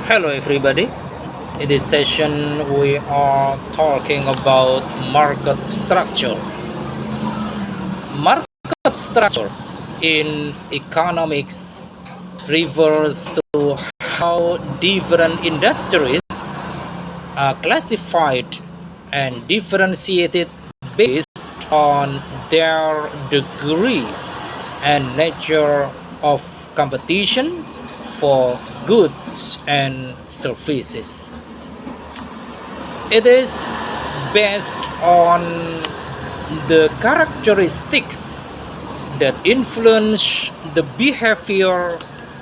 Hello, everybody. In this session, we are talking about market structure. Market structure in economics refers to how different industries are classified and differentiated based on their degree and nature of competition for goods and services. It is based on the characteristics that influence the behavior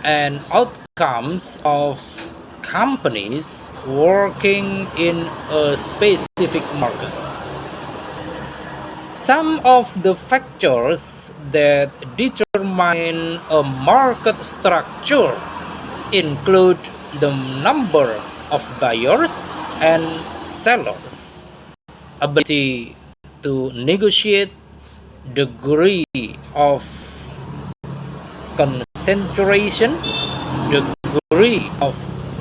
and outcomes of companies working in a specific market. Some of the factors that determine a market structure include the number of buyers and sellers, ability to negotiate, degree of concentration, degree of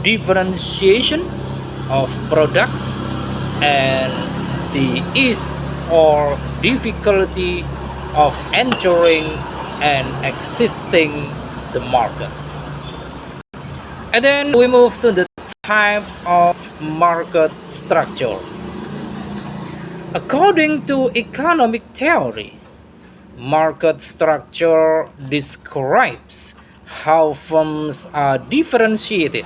differentiation of products, and the ease or difficulty of entering and existing the market. And then we move to the types of market structures. According to economic theory, market structure describes how firms are differentiated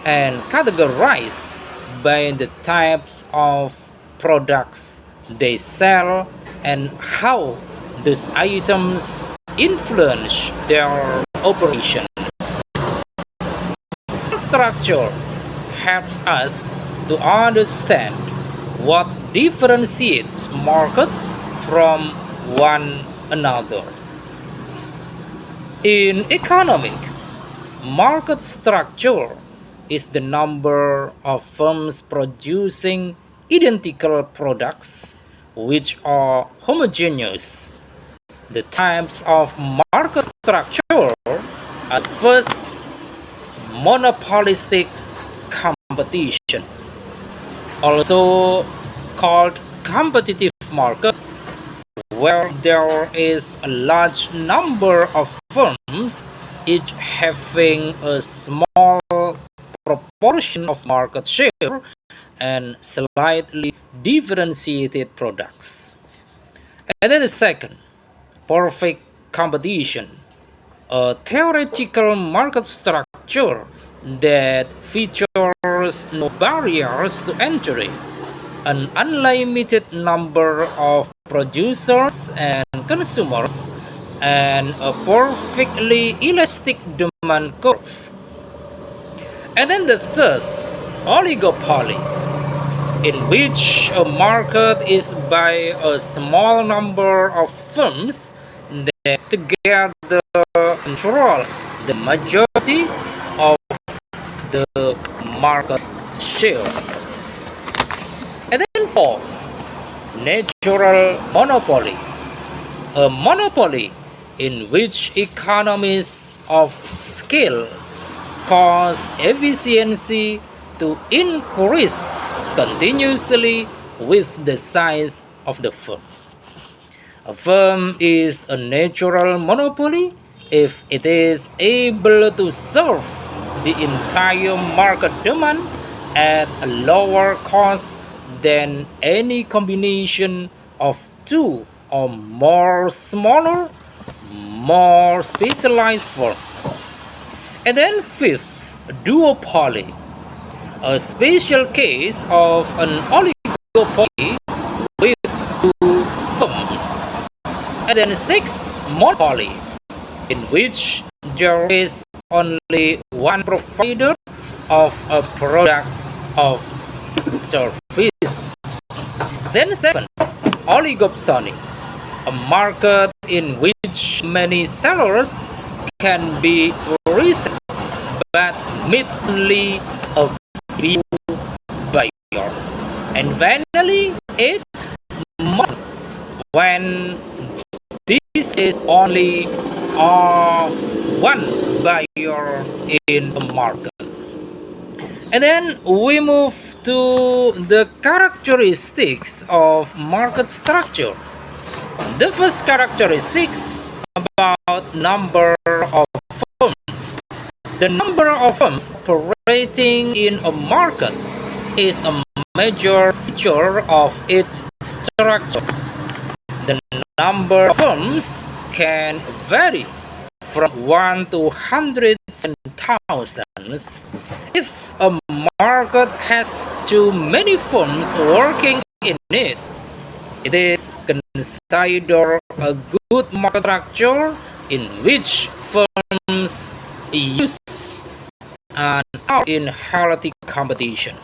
and categorized by the types of products they sell and how these items influence their operation. Structure helps us to understand what differentiates markets from one another. In economics, market structure is the number of firms producing identical products which are homogeneous. The types of market structure are first monopolistic competition, also called competitive market, where there is a large number of firms, each having a small proportion of market share and slightly differentiated products. And then the second, perfect competition, a theoretical market structure that features no barriers to entry, an unlimited number of producers and consumers, and a perfectly elastic demand curve. And then the third, oligopoly, in which a market is by a small number of firms that together control the majority of the market share. And then fourth, natural monopoly, a monopoly in which economies of scale cause efficiency to increase continuously with the size of the firm. A firm is a natural monopoly if it is able to serve the entire market demand at a lower cost than any combination of two or more smaller, more specialized firms. And then fifth, duopoly, a special case of an oligopoly with two firms. And then sixth, monopoly, in which there is only one provider of a product of service. Then seven, oligopsony, a market in which many sellers can be reasoned but meet only a few buyers. And finally, eight, money, when this is only one buyer in a market. And then we move to the characteristics of market structure. The first characteristics about number of firms. The number of firms operating in a market is a major feature of its structure. The number of firms can vary from 1 to hundreds and thousands. If a market has too many firms working in it, it is considered a good market structure in which firms use and are in healthy competition.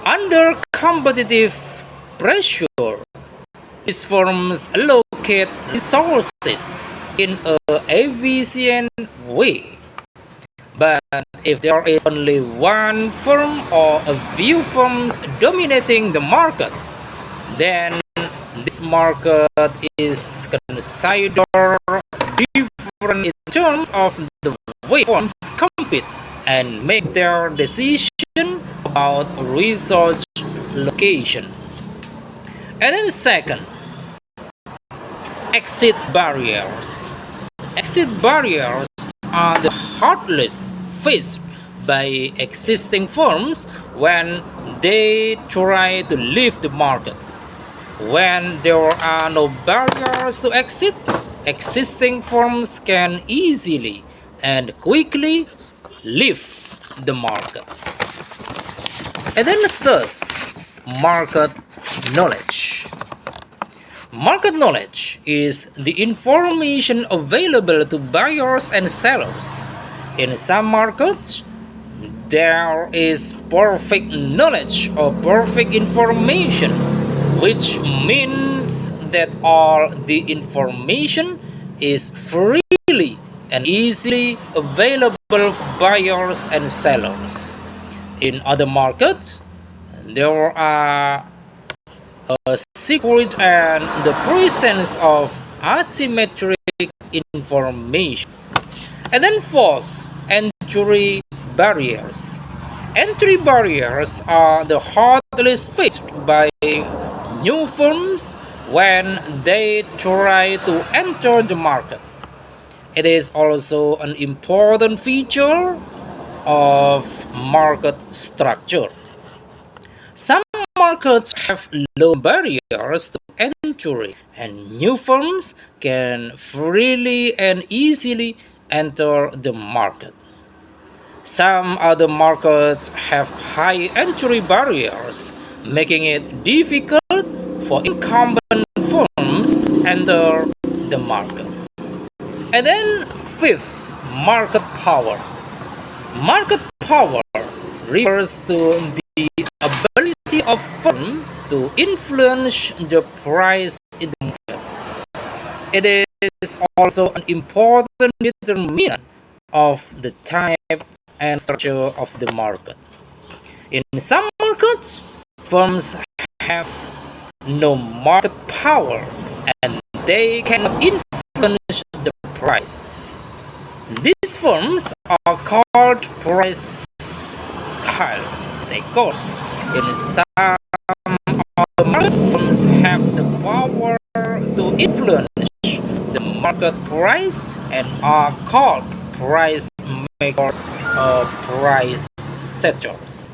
Under competitive pressure, these firms allocate resources in an efficient way. But if there is only one firm or a few firms dominating the market, then this market is considered different in terms of the way firms compete and make their decision about resource location. And then second, exit barriers. Exit barriers are the hardest faced by existing firms when they try to leave the market. When there are no barriers to exit, existing firms can easily and quickly leave the market. And then the third, market knowledge. Market knowledge is the information available to buyers and sellers. In some markets, there is perfect knowledge or perfect information, which means that all the information is freely and easily available for buyers and sellers. In other markets, there are a secret and the presence of asymmetric information. And then fourth, entry barriers. Entry barriers are the hardest faced by new firms when they try to enter the market. It is also an important feature of market structure. Some markets have low barriers to entry, and new firms can freely and easily enter the market. Some other markets have high entry barriers, making it difficult for incumbent firms to enter the market. And then fifth, market power. Market power refers to the ability of firm to influence the price in the market. It is also an important determinant of the type and structure of the market. In some markets, firms have no market power and they cannot influence the price. These firms are called price takers. In some other market, firms have the power to influence the market price and are called price makers or price setters.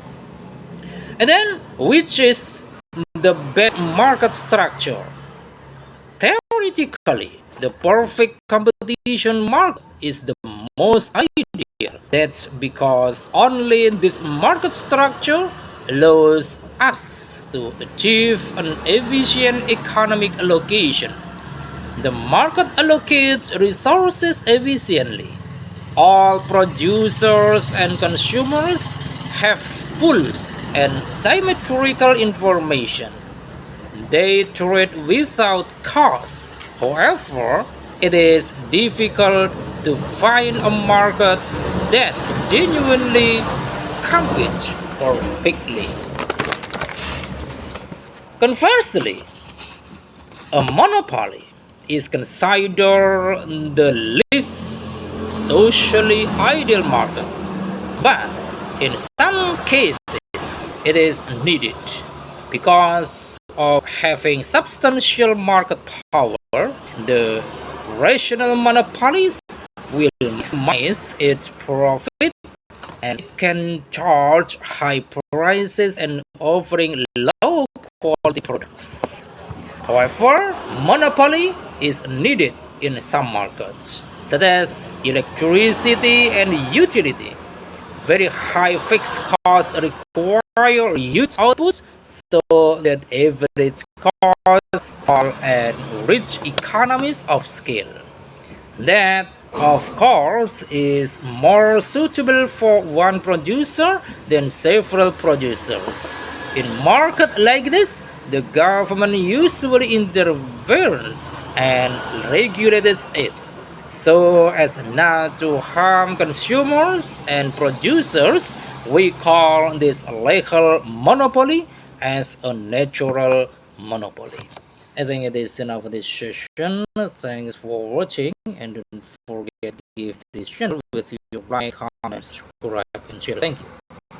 And then, which is the best market structure? Theoretically, the perfect competition market is the most ideal. That's because only this market structure allows us to achieve an efficient economic allocation. The market allocates resources efficiently. All producers and consumers have full and symmetrical information. They trade without cost. However, it is difficult to find a market that genuinely competes perfectly. Conversely, a monopoly is considered the least socially ideal market, but In some cases, it is needed because of having substantial market power. The rational monopolies will maximize its profit and it can charge high prices and offering low quality products. However, monopoly is needed in some markets, such as electricity and utility. Very high fixed costs require huge outputs so that average costs fall and reach economies of scale. That, of course, is more suitable for one producer than several producers. In market like this, the government usually intervenes and regulates it so as not to harm consumers and producers. We call this legal monopoly as a natural monopoly. I think it is enough for this session. Thanks for watching and don't forget to give this channel with your like, comment, subscribe and share. Thank you.